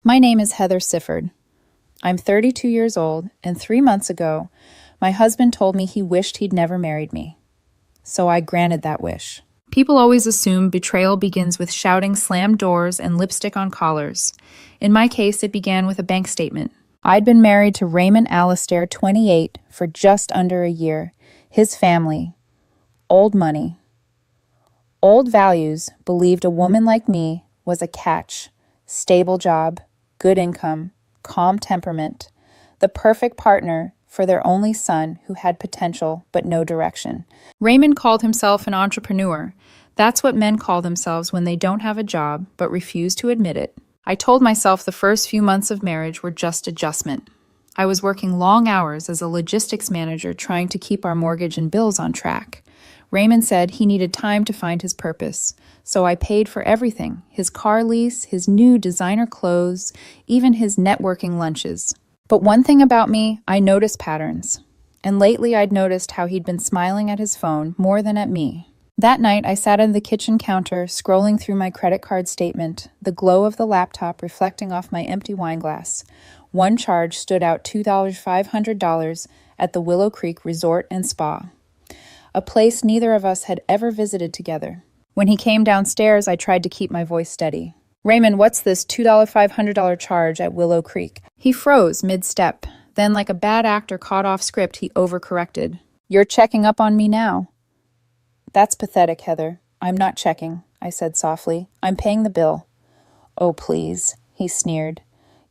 My name is Heather Sifford. I'm 32 years old, and 3 months ago, my husband told me he wished he'd never married me. So I granted that wish. People always assume betrayal begins with shouting slammed doors and lipstick on collars. In my case, it began with a bank statement. I'd been married to Raymond Alastair, 28, for just under a year. His family. Old money. Old values believed a woman like me was a catch. Stable job, good income, calm temperament. The perfect partner for their only son who had potential but no direction. Raymond called himself an entrepreneur. That's what men call themselves when they don't have a job but refuse to admit it. I told myself the first few months of marriage were just adjustment. I was working long hours as a logistics manager trying to keep our mortgage and bills on track. Raymond said he needed time to find his purpose, so I paid for everything, his car lease, his new designer clothes, even his networking lunches. But one thing about me, I notice patterns. And lately I'd noticed how he'd been smiling at his phone more than at me. That night, I sat at the kitchen counter, scrolling through my credit card statement, the glow of the laptop reflecting off my empty wine glass. One charge stood out $2,500 at the Willow Creek Resort and Spa, a place neither of us had ever visited together. When he came downstairs, I tried to keep my voice steady. Raymond, what's this $2,500 charge at Willow Creek? He froze mid-step. Then, like a bad actor caught off script, he overcorrected. You're checking up on me now. That's pathetic, Heather. I'm not checking, I said softly. I'm paying the bill. Oh, please, he sneered.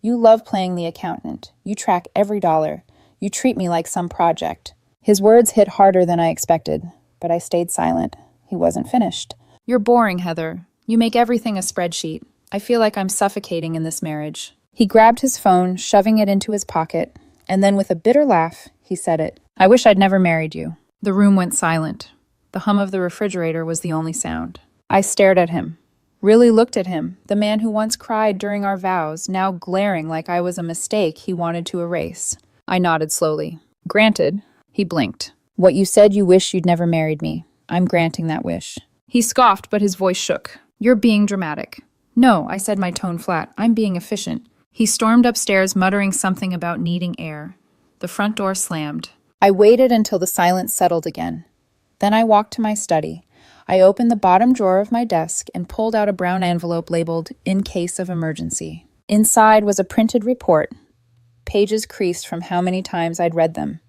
You love playing the accountant. You track every dollar. You treat me like some project. His words hit harder than I expected, but I stayed silent. He wasn't finished. You're boring, Heather. You make everything a spreadsheet. I feel like I'm suffocating in this marriage. He grabbed his phone, shoving it into his pocket, and then with a bitter laugh, he said it. I wish I'd never married you. The room went silent. The hum of the refrigerator was the only sound. I stared at him. Really looked at him, the man who once cried during our vows, now glaring like I was a mistake he wanted to erase. I nodded slowly. Granted. He blinked. What you said you wish you'd never married me. I'm granting that wish. He scoffed, but his voice shook. You're being dramatic. No, I said, my tone flat. I'm being efficient. He stormed upstairs, muttering something about needing air. The front door slammed. I waited until the silence settled again. Then I walked to my study. I opened the bottom drawer of my desk and pulled out a brown envelope labeled, "In case of emergency." Inside was a printed report, pages creased from how many times I'd read them.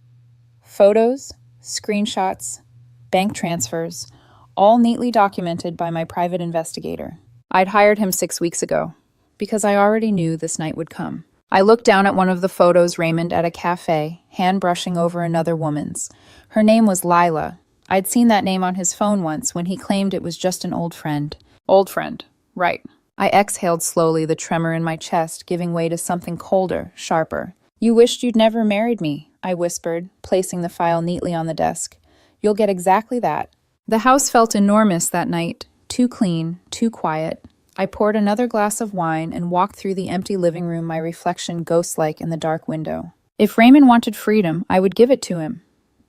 Photos, screenshots, bank transfers, all neatly documented by my private investigator. I'd hired him 6 weeks ago, because I already knew this night would come. I looked down at one of the photos Raymond at a cafe, hand brushing over another woman's. Her name was Lila. I'd seen that name on his phone once when he claimed it was just an old friend. Old friend, right. I exhaled slowly, the tremor in my chest giving way to something colder, sharper. You wished you'd never married me, I whispered, placing the file neatly on the desk. You'll get exactly that. The house felt enormous that night, too clean, too quiet. I poured another glass of wine and walked through the empty living room, my reflection ghost-like in the dark window. If Raymond wanted freedom, I would give it to him,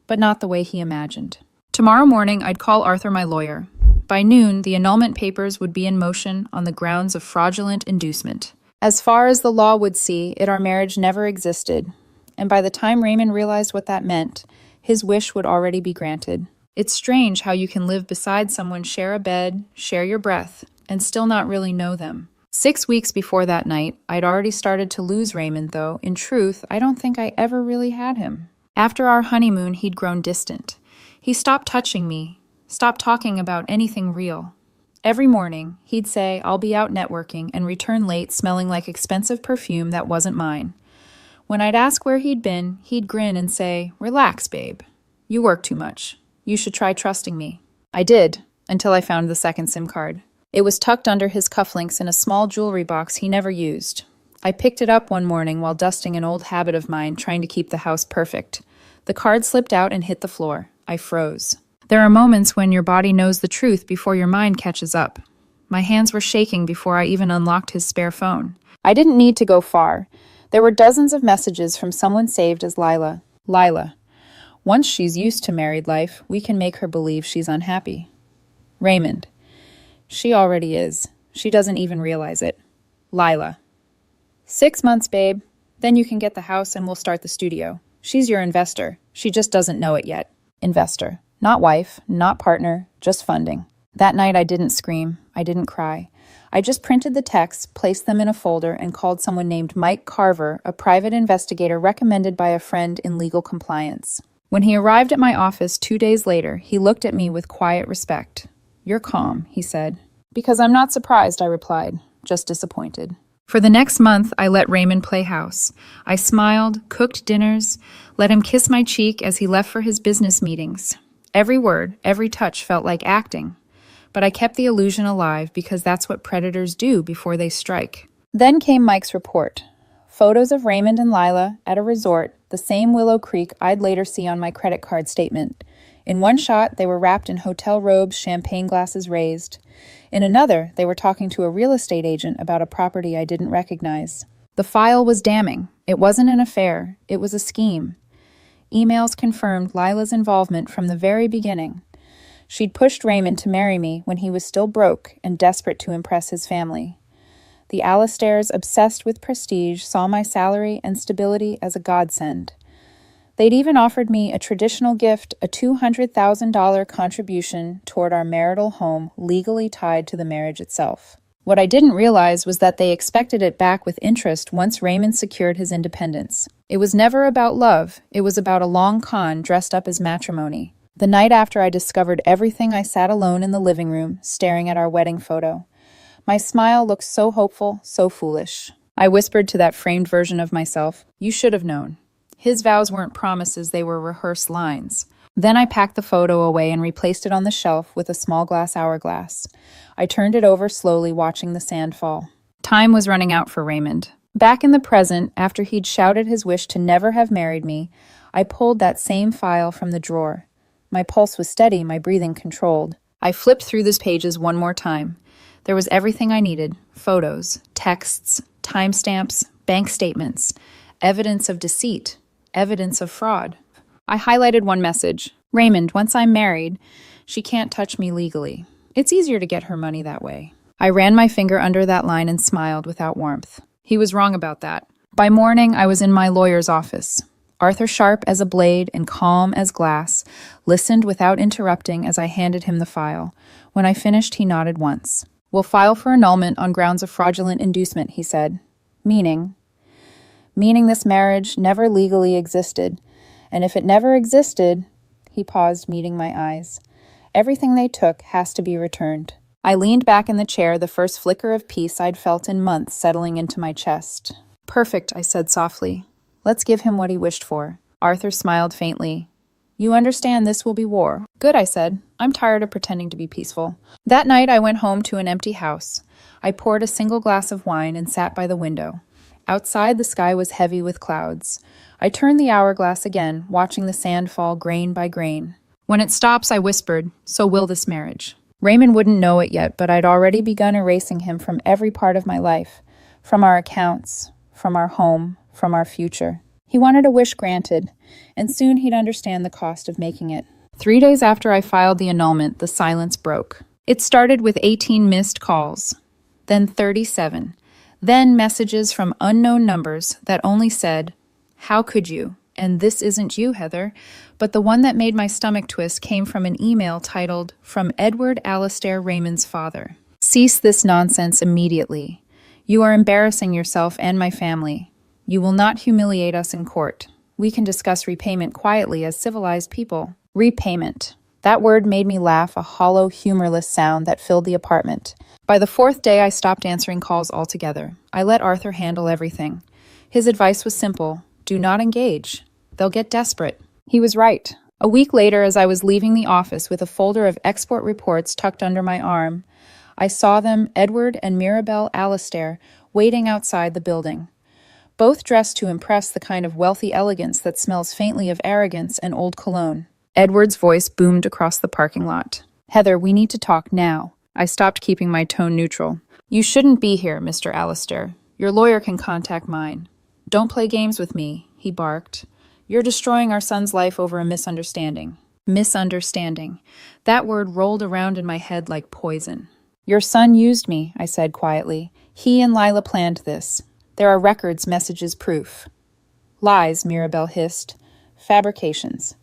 but not the way he imagined. Tomorrow morning, I'd call Arthur, my lawyer. By noon, the annulment papers would be in motion on the grounds of fraudulent inducement. As far as the law would see it, our marriage never existed, and by the time Raymond realized what that meant, his wish would already be granted. It's strange how you can live beside someone, share a bed, share your breath, and still not really know them. 6 weeks before that night, I'd already started to lose Raymond, though, in truth, I don't think I ever really had him. After our honeymoon, he'd grown distant. He stopped touching me, stopped talking about anything real. Every morning, he'd say, I'll be out networking, and return late smelling like expensive perfume that wasn't mine. When I'd ask where he'd been, he'd grin and say, Relax, babe. You work too much. You should try trusting me. I did, until I found the second SIM card. It was tucked under his cufflinks in a small jewelry box he never used. I picked it up one morning while dusting an old habit of mine, trying to keep the house perfect. The card slipped out and hit the floor. I froze. There are moments when your body knows the truth before your mind catches up. My hands were shaking before I even unlocked his spare phone. I didn't need to go far. There were dozens of messages from someone saved as Lila. Lila. Once she's used to married life, we can make her believe she's unhappy. Raymond. She already is. She doesn't even realize it. Lila. 6 months, babe. Then you can get the house and we'll start the studio. She's your investor. She just doesn't know it yet. Investor. Not wife, not partner, just funding. That night I didn't scream. I didn't cry. I just printed the texts, placed them in a folder, and called someone named Mike Carver, a private investigator recommended by a friend in legal compliance. When he arrived at my office 2 days later, he looked at me with quiet respect. "You're calm," he said. "Because I'm not surprised," I replied, just disappointed. For the next month, I let Raymond play house. I smiled, cooked dinners, let him kiss my cheek as he left for his business meetings. Every word, every touch felt like acting. But I kept the illusion alive because that's what predators do before they strike. Then came Mike's report. Photos of Raymond and Lila at a resort, the same Willow Creek I'd later see on my credit card statement. In one shot, they were wrapped in hotel robes, champagne glasses raised. In another, they were talking to a real estate agent about a property I didn't recognize. The file was damning. It wasn't an affair. It was a scheme. Emails confirmed Lila's involvement from the very beginning. She'd pushed Raymond to marry me when he was still broke and desperate to impress his family. The Alistairs, obsessed with prestige, saw my salary and stability as a godsend. They'd even offered me a traditional gift, a $200,000 contribution toward our marital home legally tied to the marriage itself. What I didn't realize was that they expected it back with interest once Raymond secured his independence. It was never about love. It was about a long con dressed up as matrimony. The night after I discovered everything, I sat alone in the living room, staring at our wedding photo. My smile looked so hopeful, so foolish. I whispered to that framed version of myself, "You should have known." His vows weren't promises, they were rehearsed lines. Then I packed the photo away and replaced it on the shelf with a small glass hourglass. I turned it over slowly, watching the sand fall. Time was running out for Raymond. Back in the present, after he'd shouted his wish to never have married me, I pulled that same file from the drawer. My pulse was steady, my breathing controlled. I flipped through those pages one more time. There was everything I needed: photos, texts, timestamps, bank statements, evidence of deceit, evidence of fraud. I highlighted one message: "Raymond, once I'm married, she can't touch me legally. It's easier to get her money that way." I ran my finger under that line and smiled without warmth. He was wrong about that. By morning, I was in my lawyer's office. Arthur, sharp as a blade and calm as glass, listened without interrupting as I handed him the file. When I finished, he nodded once. "We'll file for annulment on grounds of fraudulent inducement," he said. Meaning this marriage never legally existed. And if it never existed, he paused, meeting my eyes. Everything they took has to be returned. I leaned back in the chair, the first flicker of peace I'd felt in months settling into my chest. "Perfect," I said softly. "Let's give him what he wished for." Arthur smiled faintly. "You understand this will be war." "Good," I said. "I'm tired of pretending to be peaceful." That night I went home to an empty house. I poured a single glass of wine and sat by the window. Outside, the sky was heavy with clouds. I turned the hourglass again, watching the sand fall grain by grain. When it stops, I whispered, "So will this marriage." Raymond wouldn't know it yet, but I'd already begun erasing him from every part of my life, from our accounts, from our home, from our future. He wanted a wish granted, and soon he'd understand the cost of making it. 3 days after I filed the annulment, the silence broke. It started with 18 missed calls, then 37, then messages from unknown numbers that only said, "How could you? And this isn't you, Heather." But the one that made my stomach twist came from an email titled, "From Edward Alastair, Raymond's father. Cease this nonsense immediately. You are embarrassing yourself and my family. You will not humiliate us in court. We can discuss repayment quietly as civilized people." Repayment. That word made me laugh, a hollow, humorless sound that filled the apartment. By the 4th day, I stopped answering calls altogether. I let Arthur handle everything. His advice was simple: do not engage. They'll get desperate. He was right. A week later, as I was leaving the office with a folder of export reports tucked under my arm, I saw them, Edward and Mirabelle Alastair, waiting outside the building. Both dressed to impress the kind of wealthy elegance that smells faintly of arrogance and old cologne. Edward's voice boomed across the parking lot. "Heather, we need to talk now." I stopped, keeping my tone neutral. "You shouldn't be here, Mr. Alastair. Your lawyer can contact mine." "Don't play games with me," he barked. "You're destroying our son's life over a misunderstanding." Misunderstanding. That word rolled around in my head like poison. "Your son used me," I said quietly. "He and Lila planned this. There are records, messages, proof. Lies, Mirabelle hissed. Fabrications.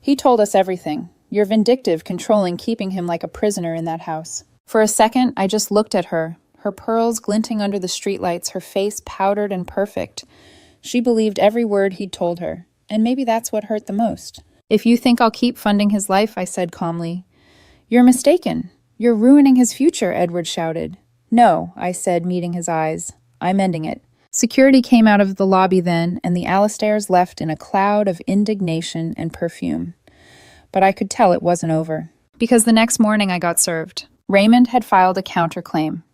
He told us everything. You're vindictive, controlling, keeping him like a prisoner in that house. For a second, I just looked at her, her pearls glinting under the streetlights, her face powdered and perfect. She believed every word he'd told her, and maybe that's what hurt the most. If you think I'll keep funding his life, I said calmly. You're mistaken. You're ruining his future, Edward shouted. No, I said, meeting his eyes. I'm ending it. Security came out of the lobby then, and the Alistairs left in a cloud of indignation and perfume. But I could tell it wasn't over. Because the next morning I got served. Raymond had filed a counterclaim.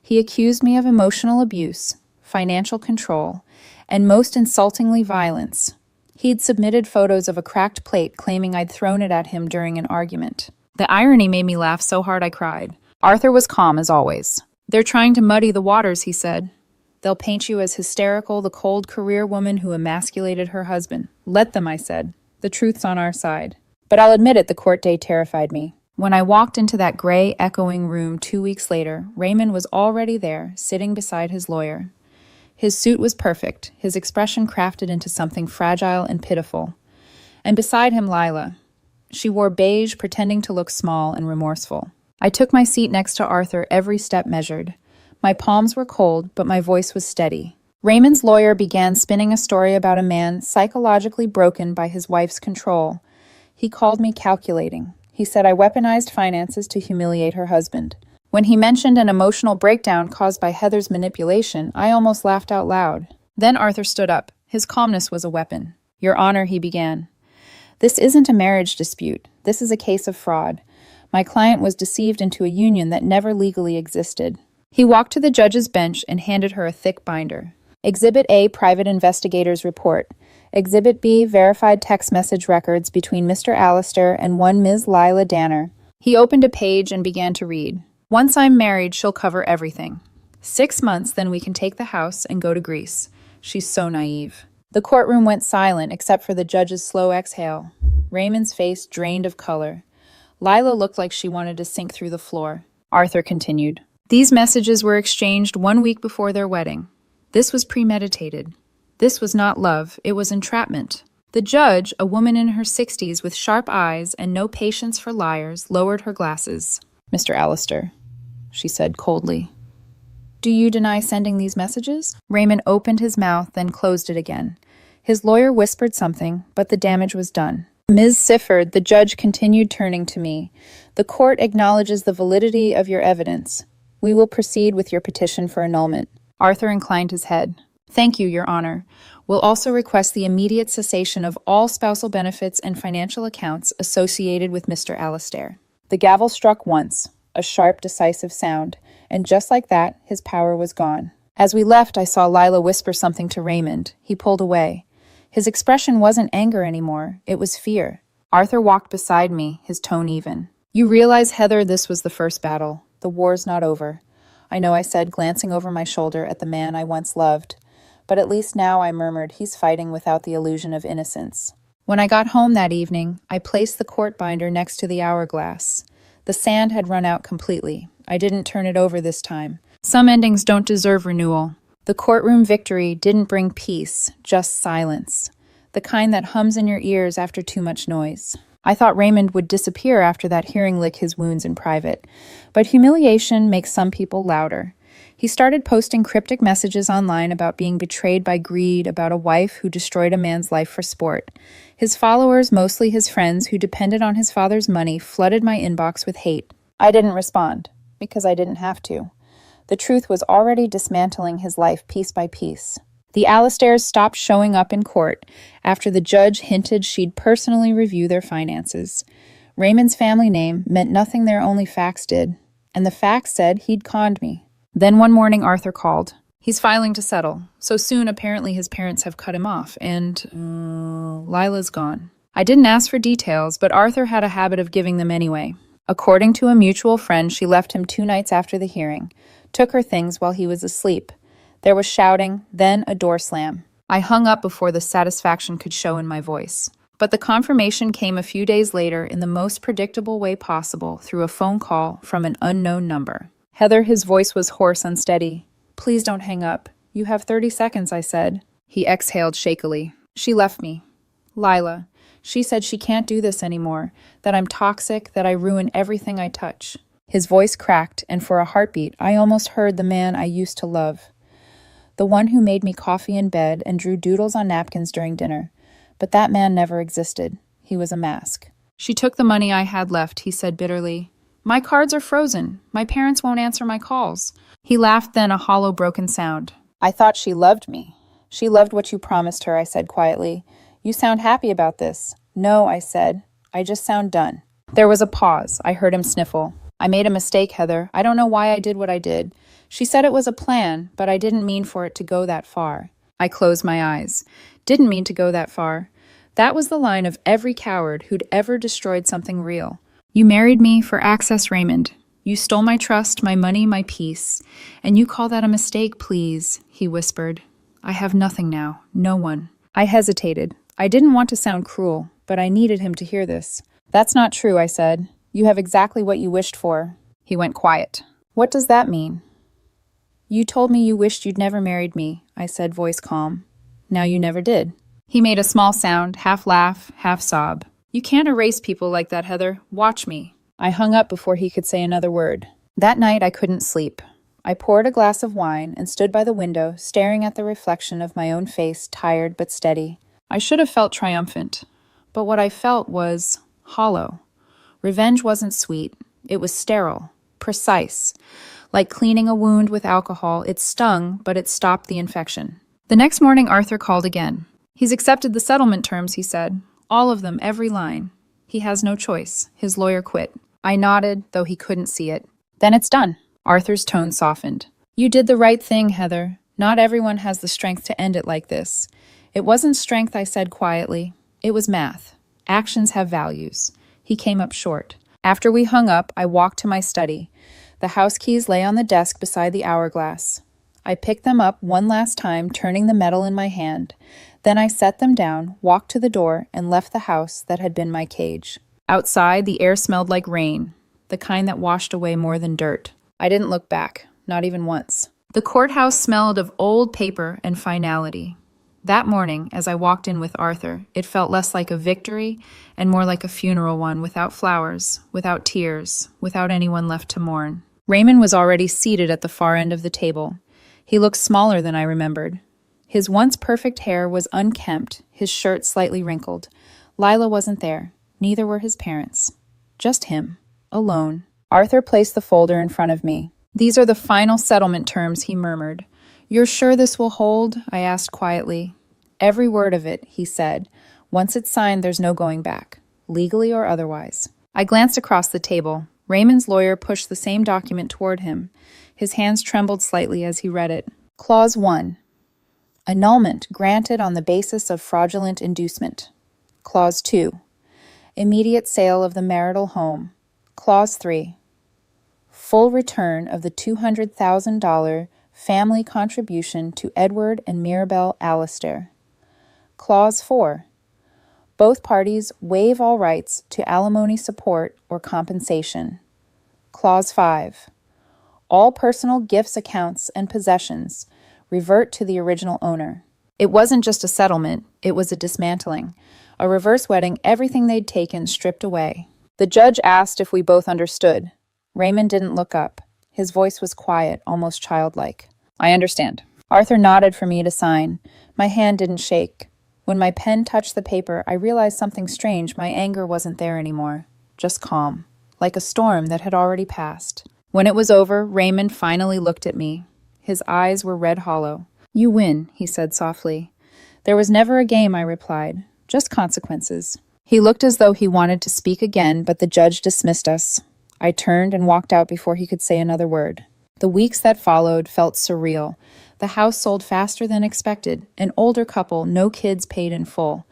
He accused me of emotional abuse, financial control, and most insultingly violence. He'd submitted photos of a cracked plate claiming I'd thrown it at him during an argument. The irony made me laugh so hard I cried. Arthur was calm as always. They're trying to muddy the waters, he said. They'll paint you as hysterical, the cold career woman who emasculated her husband. Let them, I said. The truth's on our side. But I'll admit it, the court day terrified me. When I walked into that gray, echoing room 2 weeks later, Raymond was already there, sitting beside his lawyer. His suit was perfect, his expression crafted into something fragile and pitiful. And beside him, Lila. She wore beige, pretending to look small and remorseful. I took my seat next to Arthur, every step measured. My palms were cold, but my voice was steady. Raymond's lawyer began spinning a story about a man psychologically broken by his wife's control. He called me calculating. He said I weaponized finances to humiliate her husband. When he mentioned an emotional breakdown caused by Heather's manipulation, I almost laughed out loud. Then Arthur stood up. His calmness was a weapon. Your Honor, he began. This isn't a marriage dispute. This is a case of fraud. My client was deceived into a union that never legally existed. He walked to the judge's bench and handed her a thick binder. Exhibit A, Private Investigator's Report. Exhibit B, Verified Text Message Records between Mr. Alistair and one Ms. Lila Danner. He opened a page and began to read. Once I'm married, she'll cover everything. 6 months, then we can take the house and go to Greece. She's so naive. The courtroom went silent except for the judge's slow exhale. Raymond's face drained of color. Lila looked like she wanted to sink through the floor. Arthur continued. These messages were exchanged 1 week before their wedding. This was premeditated. This was not love, it was entrapment. The judge, a woman in her 60s with sharp eyes and no patience for liars, lowered her glasses. Mr. Alistair, she said coldly. Do you deny sending these messages? Raymond opened his mouth, then closed it again. His lawyer whispered something, but the damage was done. Ms. Sifford, the judge continued, turning to me. The court acknowledges the validity of your evidence. We will proceed with your petition for annulment. Arthur inclined his head. Thank you, Your Honor. We'll also request the immediate cessation of all spousal benefits and financial accounts associated with Mr. Alistair. The gavel struck once, a sharp, decisive sound, and just like that, his power was gone. As we left, I saw Lila whisper something to Raymond. He pulled away. His expression wasn't anger anymore, it was fear. Arthur walked beside me, his tone even. You realize, Heather, this was the first battle. The war's not over. I know, I said, glancing over my shoulder at the man I once loved. But at least now, I murmured, he's fighting without the illusion of innocence. When I got home that evening, I placed the court binder next to the hourglass. The sand had run out completely. I didn't turn it over this time. Some endings don't deserve renewal. The courtroom victory didn't bring peace, just silence. The kind that hums in your ears after too much noise. I thought Raymond would disappear after that hearing lick his wounds in private. But humiliation makes some people louder. He started posting cryptic messages online about being betrayed by greed, about a wife who destroyed a man's life for sport. His followers, mostly his friends who depended on his father's money, flooded my inbox with hate. I didn't respond, because I didn't have to. The truth was already dismantling his life piece by piece. The Alistairs stopped showing up in court after the judge hinted she'd personally review their finances. Raymond's family name meant nothing their only facts did, and the facts said he'd conned me. Then one morning Arthur called. He's filing to settle. So soon apparently his parents have cut him off, and Lila's gone. I didn't ask for details, but Arthur had a habit of giving them anyway. According to a mutual friend, she left him 2 nights after the hearing, took her things while he was asleep. There was shouting, then a door slam. I hung up before the satisfaction could show in my voice. But the confirmation came a few days later in the most predictable way possible through a phone call from an unknown number. Heather, his voice was hoarse, unsteady. Please don't hang up. You have 30 seconds, I said. He exhaled shakily. She left me. Lila. She said she can't do this anymore, that I'm toxic, that I ruin everything I touch. His voice cracked, and for a heartbeat, I almost heard the man I used to love. The one who made me coffee in bed and drew doodles on napkins during dinner. But that man never existed. He was a mask. She took the money I had left, he said bitterly. My cards are frozen. My parents won't answer my calls. He laughed, then a hollow, broken sound. I thought she loved me. She loved what you promised her, I said quietly. You sound happy about this. No, I said. I just sound done. There was a pause. I heard him sniffle. I made a mistake, Heather. I don't know why I did what I did. She said it was a plan, but I didn't mean for it to go that far. I closed my eyes. Didn't mean to go that far. That was the line of every coward who'd ever destroyed something real. You married me for access, Raymond. You stole my trust, my money, my peace. And you call that a mistake, please, he whispered. I have nothing now. No one. I hesitated. I didn't want to sound cruel, but I needed him to hear this. That's not true, I said. You have exactly what you wished for. He went quiet. What does that mean? You told me you wished you'd never married me, I said, voice calm. Now you never did. He made a small sound, half laugh, half sob. You can't erase people like that, Heather. Watch me. I hung up before he could say another word. That night I couldn't sleep. I poured a glass of wine and stood by the window, staring at the reflection of my own face, tired but steady. I should have felt triumphant, but what I felt was hollow. Revenge wasn't sweet. It was sterile, precise. Like cleaning a wound with alcohol, it stung, but it stopped the infection. The next morning, Arthur called again. He's accepted the settlement terms, he said. All of them, every line. He has no choice. His lawyer quit. I nodded, though he couldn't see it. Then it's done. Arthur's tone softened. You did the right thing, Heather. Not everyone has the strength to end it like this. It wasn't strength, I said quietly. It was math. Actions have values. He came up short. After we hung up, I walked to my study. The house keys lay on the desk beside the hourglass. I picked them up one last time, turning the metal in my hand. Then I set them down, walked to the door, and left the house that had been my cage. Outside, the air smelled like rain, the kind that washed away more than dirt. I didn't look back, not even once. The courthouse smelled of old paper and finality. That morning, as I walked in with Arthur, it felt less like a victory and more like a funeral one, without flowers, without tears, without anyone left to mourn. Raymond was already seated at the far end of the table. He looked smaller than I remembered. His once perfect hair was unkempt, his shirt slightly wrinkled. Lila wasn't there. Neither were his parents. Just him, alone. Arthur placed the folder in front of me. These are the final settlement terms, he murmured. You're sure this will hold? I asked quietly. Every word of it, he said. Once it's signed, there's no going back, legally or otherwise. I glanced across the table. Raymond's lawyer pushed the same document toward him. His hands trembled slightly as he read it. Clause 1. Annulment granted on the basis of fraudulent inducement. Clause 2. Immediate sale of the marital home. Clause 3. Full return of the $200,000 family contribution to Edward and Mirabel Allister. Clause 4. Both parties waive all rights to alimony support or compensation. Clause 5. All personal gifts, accounts, and possessions revert to the original owner. It wasn't just a settlement, it was a dismantling. A reverse wedding, everything they'd taken stripped away. The judge asked if we both understood. Raymond didn't look up. His voice was quiet, almost childlike. I understand. Arthur nodded for me to sign. My hand didn't shake. When my pen touched the paper, I realized something strange. My anger wasn't there anymore. Just calm. Like a storm that had already passed. When it was over, Raymond finally looked at me. His eyes were red hollow. You win, he said softly. There was never a game, I replied. Just consequences. He looked as though he wanted to speak again, but the judge dismissed us. I turned and walked out before he could say another word. The weeks that followed felt surreal. The house sold faster than expected. An older couple, no kids, paid in full.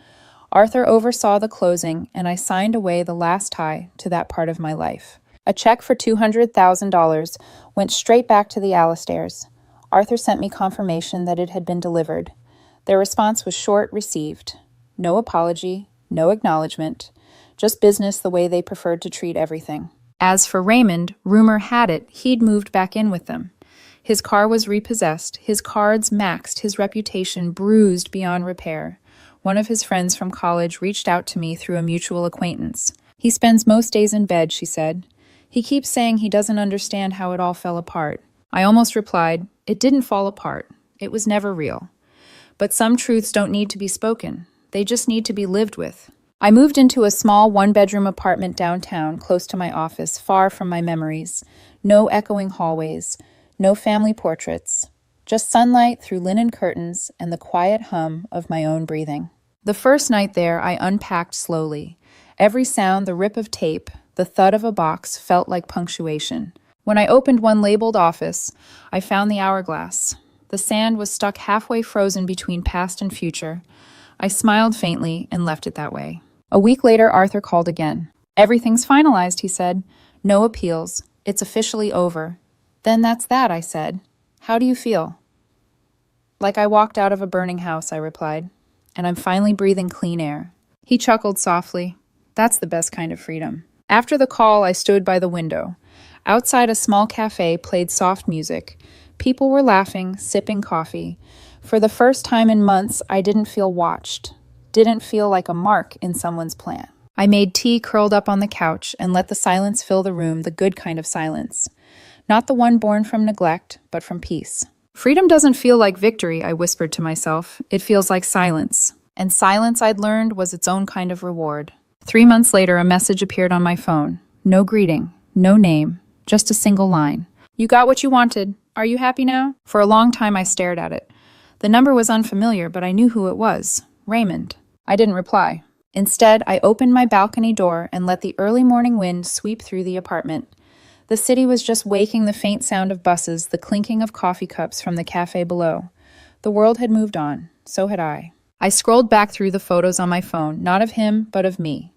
Arthur oversaw the closing, and I signed away the last tie to that part of my life. A check for $200,000 went straight back to the Allistairs. Arthur sent me confirmation that it had been delivered. Their response was short, received. No apology, no acknowledgement, just business the way they preferred to treat everything. As for Raymond, rumor had it he'd moved back in with them. His car was repossessed, his cards maxed, his reputation bruised beyond repair. One of his friends from college reached out to me through a mutual acquaintance. He spends most days in bed, she said. He keeps saying he doesn't understand how it all fell apart. I almost replied, it didn't fall apart. It was never real. But some truths don't need to be spoken. They just need to be lived with. I moved into a small one-bedroom apartment downtown, close to my office, far from my memories. No echoing hallways, no family portraits, just sunlight through linen curtains and the quiet hum of my own breathing. The first night there, I unpacked slowly. Every sound, the rip of tape, the thud of a box felt like punctuation. When I opened one labeled office, I found the hourglass. The sand was stuck halfway frozen between past and future. I smiled faintly and left it that way. A week later, Arthur called again. Everything's finalized, he said. No appeals. It's officially over. Then that's that, I said. How do you feel? Like I walked out of a burning house, I replied. And I'm finally breathing clean air. He chuckled softly. That's the best kind of freedom. After the call, I stood by the window. Outside, a small cafe played soft music. People were laughing, sipping coffee. For the first time in months, I didn't feel watched. Didn't feel like a mark in someone's plan. I made tea curled up on the couch and let the silence fill the room, the good kind of silence. Not the one born from neglect, but from peace. Freedom doesn't feel like victory, I whispered to myself. It feels like silence. And silence, I'd learned, was its own kind of reward. 3 months later, a message appeared on my phone. No greeting, no name, just a single line. You got what you wanted. Are you happy now? For a long time, I stared at it. The number was unfamiliar, but I knew who it was. Raymond. I didn't reply. Instead, I opened my balcony door and let the early morning wind sweep through the apartment. The city was just waking the faint sound of buses, the clinking of coffee cups from the cafe below. The world had moved on. So had I. I scrolled back through the photos on my phone, not of him, but of me.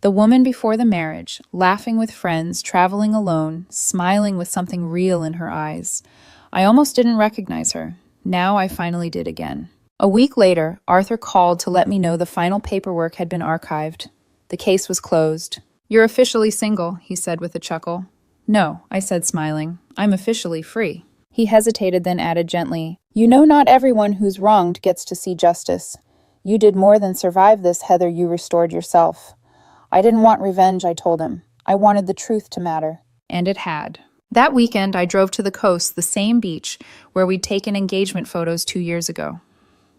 The woman before the marriage, laughing with friends, traveling alone, smiling with something real in her eyes. I almost didn't recognize her. Now I finally did again. A week later, Arthur called to let me know the final paperwork had been archived. The case was closed. You're officially single, he said with a chuckle. No, I said smiling. I'm officially free. He hesitated, then added gently, You know not everyone who's wronged gets to see justice. You did more than survive this, Heather, you restored yourself. I didn't want revenge, I told him. I wanted the truth to matter. And it had. That weekend, I drove to the coast, the same beach, where we'd taken engagement photos 2 years ago.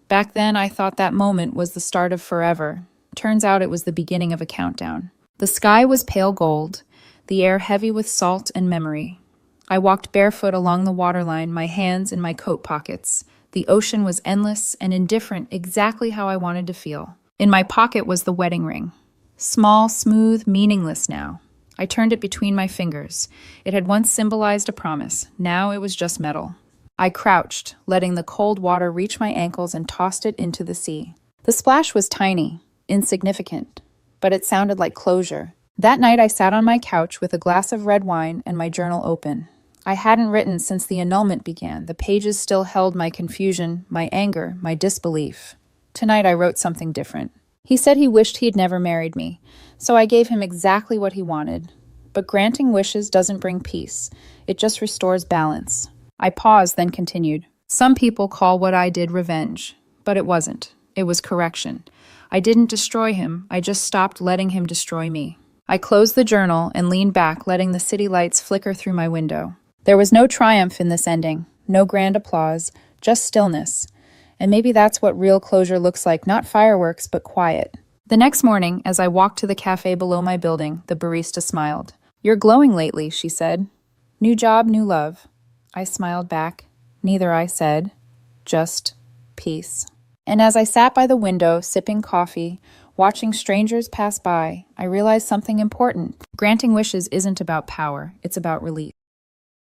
Back then, I thought that moment was the start of forever. Turns out it was the beginning of a countdown. The sky was pale gold, the air heavy with salt and memory. I walked barefoot along the waterline, my hands in my coat pockets. The ocean was endless and indifferent, exactly how I wanted to feel. In my pocket was the wedding ring. Small, smooth, meaningless now. I turned it between my fingers. It had once symbolized a promise. Now it was just metal. I crouched, letting the cold water reach my ankles and tossed it into the sea. The splash was tiny, insignificant, but it sounded like closure. That night I sat on my couch with a glass of red wine and my journal open. I hadn't written since the annulment began. The pages still held my confusion, my anger, my disbelief. Tonight I wrote something different. He said he wished he'd never married me, so I gave him exactly what he wanted. But granting wishes doesn't bring peace. It just restores balance. I paused, then continued. Some people call what I did revenge, but it wasn't. It was correction. I didn't destroy him. I just stopped letting him destroy me. I closed the journal and leaned back, letting the city lights flicker through my window. There was no triumph in this ending, no grand applause, just stillness. And maybe that's what real closure looks like, not fireworks, but quiet. The next morning, as I walked to the cafe below my building, the barista smiled. You're glowing lately, she said. New job, new love. I smiled back. Neither, I said. Just peace. And as I sat by the window, sipping coffee, watching strangers pass by, I realized something important. Granting wishes isn't about power, it's about release.